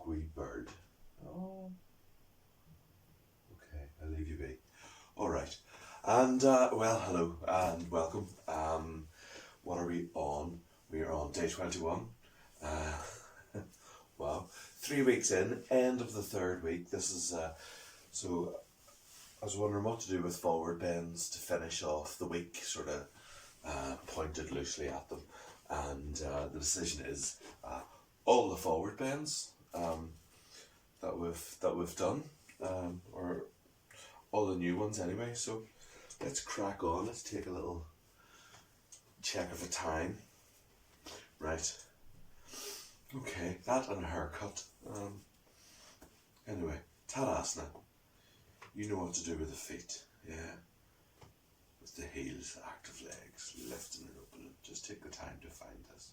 wee bird. Oh. Okay, I'll leave you be. Alright. And, well, hello and welcome. What are we on? We are on day 21. Wow. 3 weeks in, end of the third week. This is, so I was wondering what to do with forward bends to finish off the week, sort of pointed loosely at them. And the decision is all the forward bends that we've done, or all the new ones anyway. So let's crack on. Let's take a little check of the time. Right. Okay, that and a haircut. Anyway, Tadasana. You know what to do with the feet, yeah. With the heels, active legs, lifting it up, and just take the time to find this.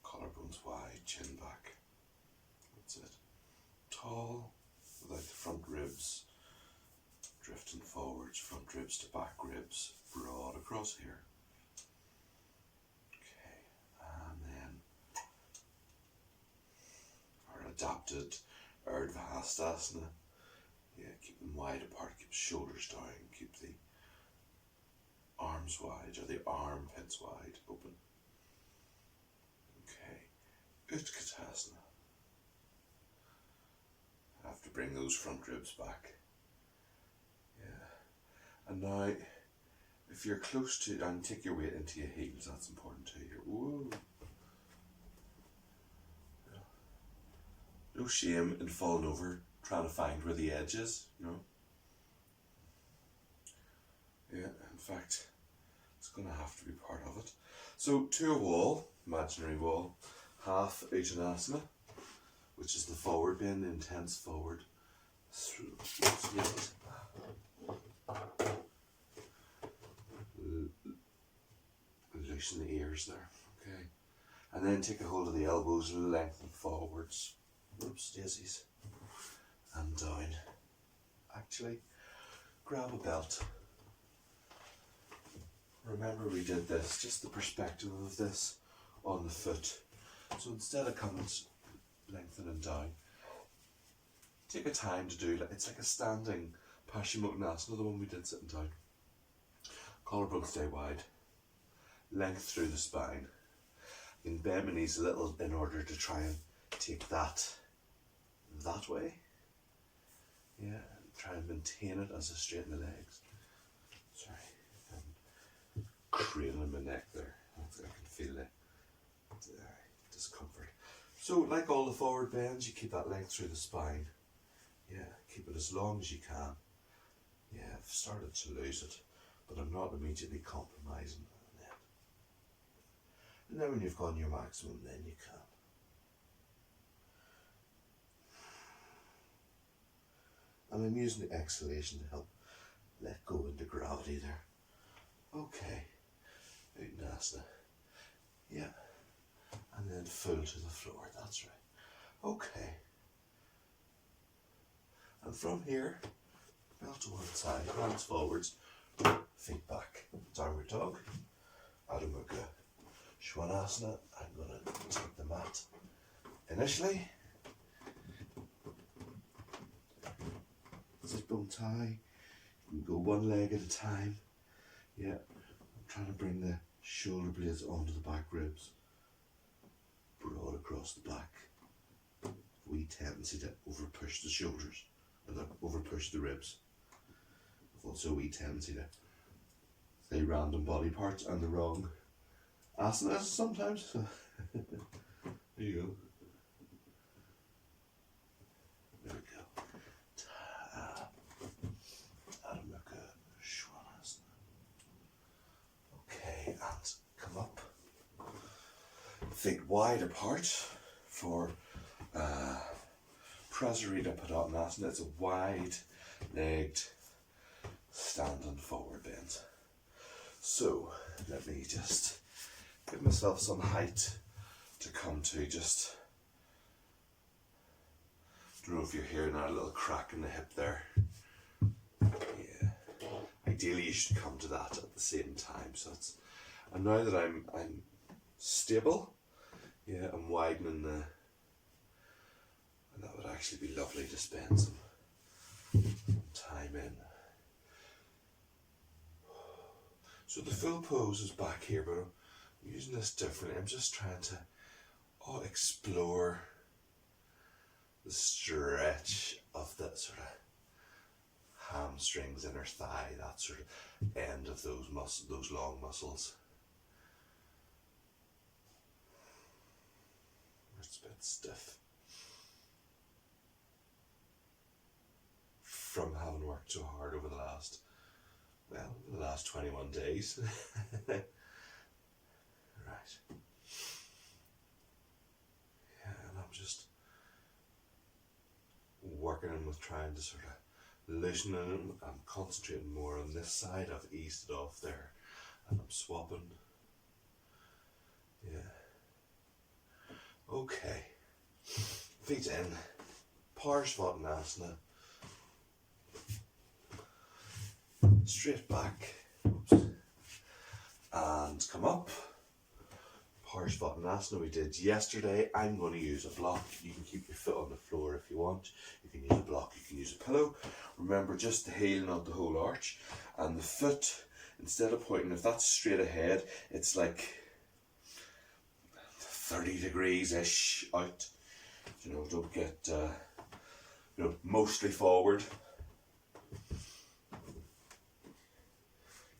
Collarbones wide, chin back. That's it. Tall, without the front ribs drifting forwards, front ribs to back ribs, broad across here. Okay, and then our adapted Urdhva Hastasana. Yeah, keep them wide apart, keep shoulders down, keep the arms wide, or the armpits wide open. Okay, Utkatasana. I have to bring those front ribs back. Yeah, and now, if you're close to, and take your weight into your heels, that's important too. Whoa. No shame in falling over, trying to find where the edge is, you know. Yeah, in fact, it's going to have to be part of it. So, to a wall, imaginary wall, half Uttanasana, which is the forward bend, the intense forward. Loosen the ears there, okay. And then take a hold of the elbows, lengthen forwards. Oops, daisies. And down. Actually, grab a belt. Remember we did this, just the perspective of this on the foot. So instead of coming lengthening down, take a time to do, it's like a standing Paschimottanasana, the one we did sitting down. Collarbone stay wide. Length through the spine. You can bend my knees a little in order to try and take that way. Yeah, and try and maintain it as I straighten the legs. Sorry, I'm craning my neck there. I can feel the discomfort. So, like all the forward bends, you keep that length through the spine. Yeah, keep it as long as you can. Yeah, I've started to lose it, but I'm not immediately compromising. And then when you've gone your maximum, then you can. And I'm using the exhalation to help let go into gravity there. Okay, Uttanasana. Yeah, and then full to the floor, that's right. Okay. And from here, belt to one side, hands forwards, feet back. Downward dog, Adho Mukha Svanasana. I'm going to take the mat initially. Sit bone tie. You can go one leg at a time. Yeah, I'm trying to bring the shoulder blades onto the back ribs. Broad across the back. Wee tendency to over push the shoulders, or over push the ribs. I've also a wee tendency to say random body parts and the wrong asanas sometimes. There you go. There we go. Adho Mukha Svanasana. Okay, and come up. Feet wide apart for Prasarita Padottanasana. It's a wide-legged standing forward bend. So let me just give myself some height to come to. Just don't know if you're hearing that little crack in the hip there. Yeah. Ideally, you should come to that at the same time. So it's, and now that I'm stable. Yeah, I'm widening the, and that would actually be lovely to spend some time in. So the full pose is back here, but I'm using this differently. I'm just trying to explore the stretch of that sort of hamstrings, inner thigh, that sort of end of those muscles, those long muscles. It's a bit stiff from having worked so hard over the last 21 days. Right. Yeah, and I'm just working in with trying to sort of loosen it. I'm concentrating more on this side. I've eased it off there and I'm swapping. Yeah. Okay. Feet in. Parsvattanasana. Straight back. Oops. And come up. Parsvattanasana we did yesterday. I'm going to use a block. You can keep your foot on the floor if you want. You can use a block, you can use a pillow. Remember, just the heel, not the whole arch. And the foot, instead of pointing, if that's straight ahead, it's like 30 degrees-ish out. You know, don't get, mostly forward.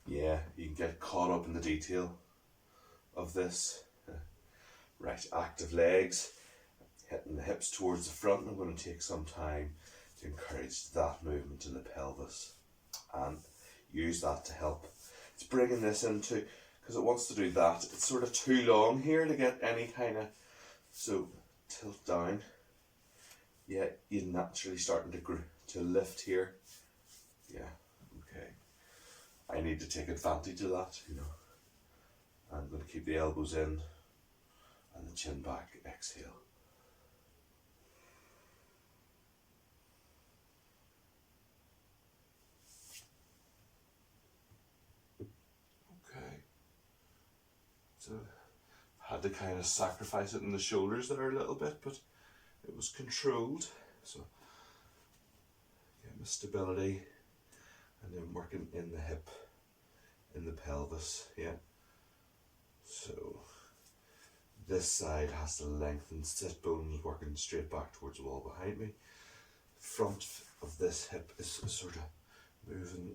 Yeah, you can get caught up in the detail of this. Right, active legs, hitting the hips towards the front. I'm going to take some time to encourage that movement in the pelvis and use that to help. It's bringing this into, because it wants to do that. It's sort of too long here to get any kind of, so tilt down. Yeah, you're naturally starting to lift here. Yeah, okay. I need to take advantage of that, you know. I'm going to keep the elbows in and the chin back, exhale. Okay. So, had to kind of sacrifice it in the shoulders there a little bit, but it was controlled. So, get my stability and then working in the hip, in the pelvis, yeah. So, this side has to lengthen, sit bones working straight back towards the wall behind me. Front of this hip is sort of moving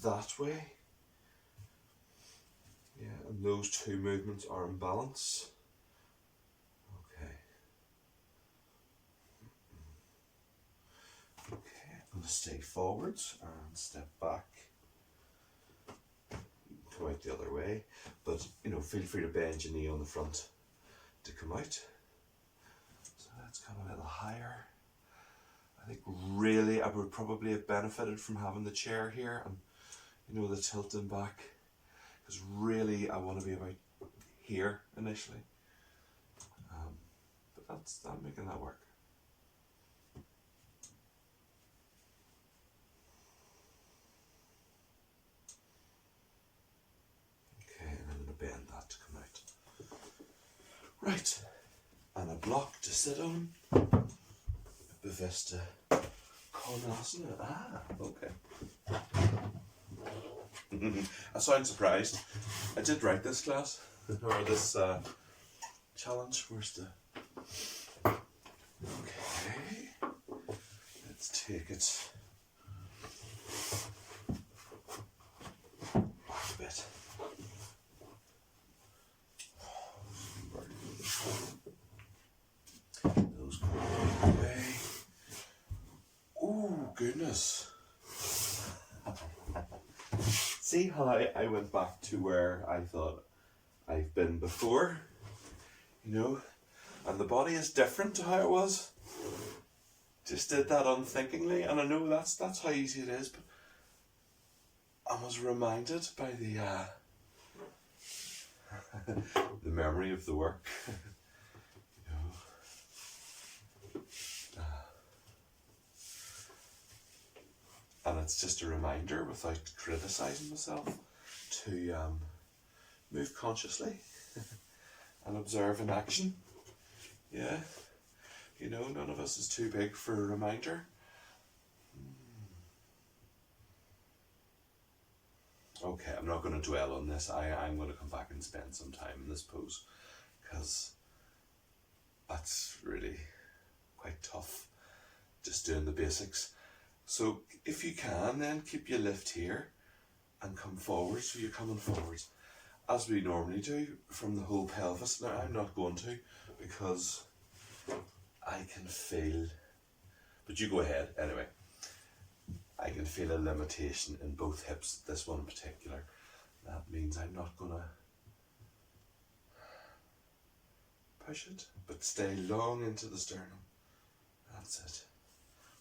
that way. Yeah, and those two movements are in balance. Okay. Okay, I'm going to stay forwards and step back. Come out the other way, but feel free to bend your knee on the front to come out. So let's come a little higher. I think really I would probably have benefited from having the chair here and the tilting back, because really I want to be about here initially, but I'm making that work. Okay, and I'm going to bend that to come out. Right, and a block to sit on. Bivista Konasana. Ah, okay. I sound surprised. I did write this class, or this challenge. Where's the... Okay. Let's take it back a bit. Those go away. Oh, goodness. See how I went back to where I thought I've been before, and the body is different to how it was. Just did that unthinkingly, and I know that's how easy it is, but I was reminded by the the memory of the work. And it's just a reminder, without criticising myself, to move consciously and observe in action. Yeah, you know, none of us is too big for a reminder. Okay, I'm not going to dwell on this. I'm going to come back and spend some time in this pose because that's really quite tough, just doing the basics. So if you can, then keep your lift here and come forward. So you're coming forwards as we normally do from the whole pelvis. Now I'm not going to because I can feel, but you go ahead anyway. I can feel a limitation in both hips, this one in particular. That means I'm not going to push it, but stay long into the sternum. That's it.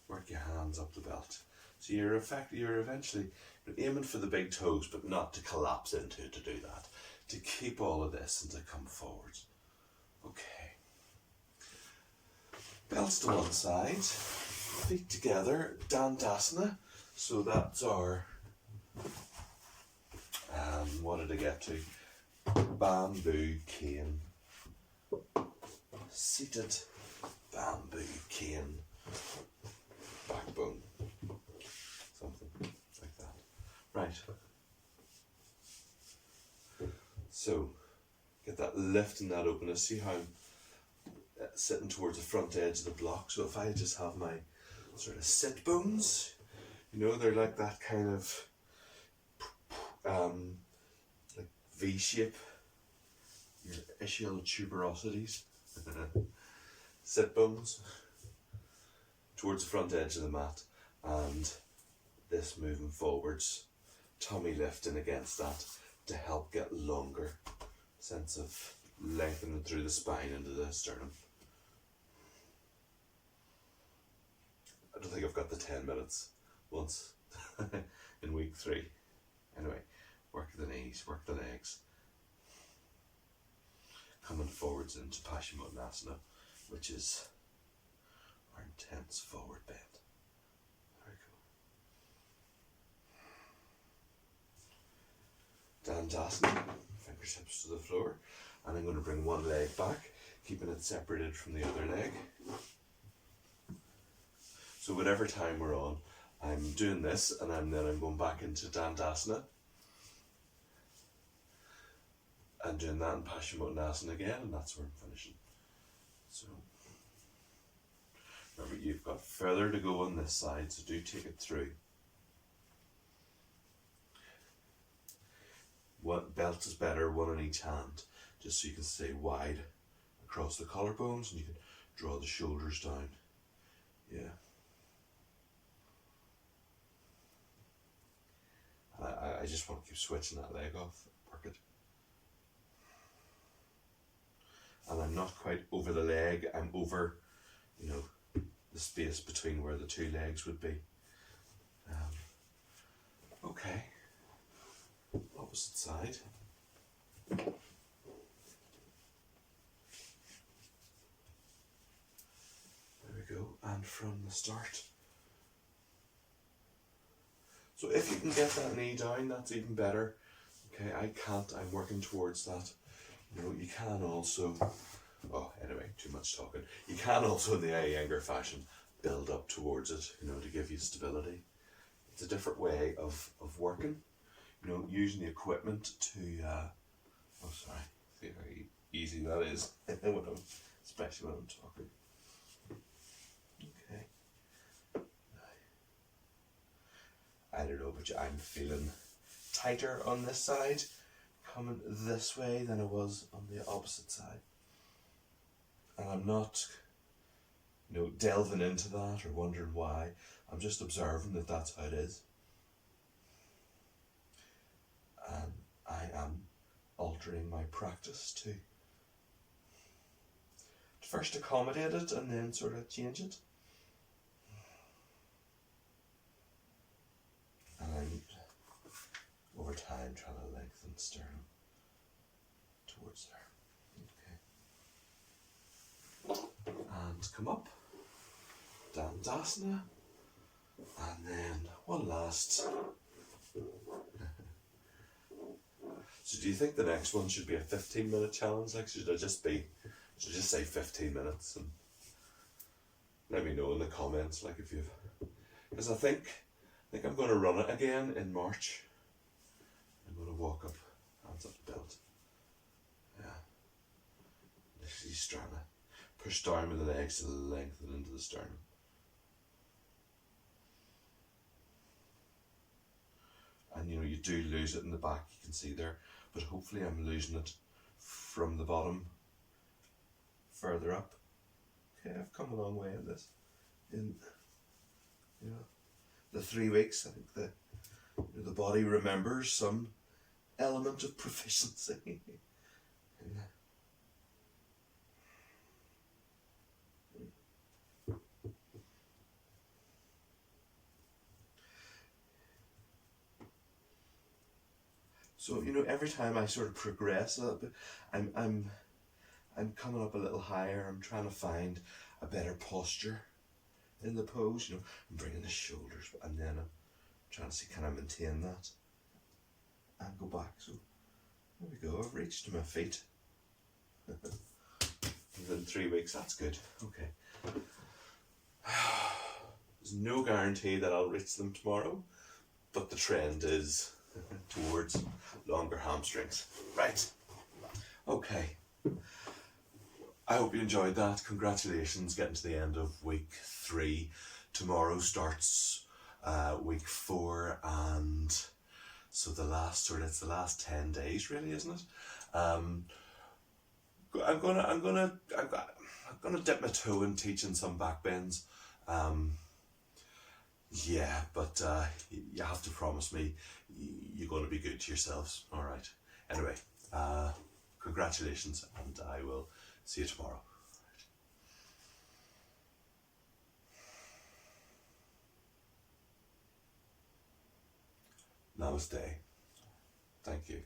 Work your hands up the belt. So you're eventually aiming for the big toes, but not to collapse into it to do that. To keep all of this and to come forward. Okay. Belts to one side, feet together, Dandasana. So that's our, what did I get to? Bamboo cane. Seated bamboo cane backbone. Something like that. Right. So, get that lift and that openness. See how I'm sitting towards the front edge of the block. So if I just have my sort of sit bones, you know, they're like that kind of like V shape, your ischial tuberosities, sit bones towards the front edge of the mat, and this moving forwards, tummy lifting against that to help get longer, sense of lengthening through the spine into the sternum. I don't think I've got the 10 minutes once in week 3. Anyway, work the knees, work the legs. Coming forwards into Paschimottanasana, which is our intense forward bend. There we go. Dandasana, fingertips to the floor. And I'm going to bring one leg back, keeping it separated from the other leg. So whatever time we're on, I'm doing this, and then I'm going back into Dandasana. And doing that in Paschimottanasana again, and that's where I'm finishing. So, remember, you've got further to go on this side, so do take it through. One belt is better, one on each hand, just so you can stay wide across the collarbones, and you can draw the shoulders down. Yeah. And I just want to keep switching that leg off, work it. And I'm not quite over the leg, I'm over, you know, the space between where the two legs would be. Okay, opposite side. There we go, and from the start. So if you can get that knee down, that's even better. Okay, I can't, I'm working towards that. You know, you can also, oh, anyway, too much talking. You can also, in the Iyengar fashion, build up towards it, you know, to give you stability. It's a different way of working, you know, using the equipment to, oh, sorry, see how easy that is, especially when I'm talking. Okay. I don't know, but I'm feeling tighter on this side, coming this way than I was on the opposite side. And I'm not, you know, delving into that or wondering why. I'm just observing that that's how it is. And I am altering my practice to first accommodate it and then sort of change it. And I'm, over time, trying to lengthen sternum towards there. Okay. And come up. Dandasana. And then one last. So do you think the next one should be a 15-minute challenge? Like, should I just say 15 minutes, and let me know in the comments, like, if you've, because I think I'm going to run it again in March. I'm going to walk up, hands up the belt. Yeah. He's trying to push down with the legs to lengthen into the sternum. And you know, you do lose it in the back, you can see there, but hopefully I'm losing it from the bottom further up. Okay, I've come a long way in this. In, you know, the 3 weeks, I think the body remembers some element of proficiency. Yeah. So, you know, every time I sort of progress a little bit, I'm coming up a little higher. I'm trying to find a better posture in the pose. You know, I'm bringing the shoulders, and then I'm trying to see, can I maintain that and go back. So there we go. I've reached to my feet within 3 weeks. That's good. Okay. There's no guarantee that I'll reach them tomorrow, but the trend is towards longer hamstrings. Right. Okay. I hope you enjoyed that. Congratulations, getting to the end of week 3. Tomorrow starts week 4, and so it's the last 10 days, really, isn't it? I'm gonna dip my toe in teaching some back bends. Yeah, but you have to promise me you're going to be good to yourselves. All right. Anyway, congratulations, and I will see you tomorrow. Namaste. Thank you.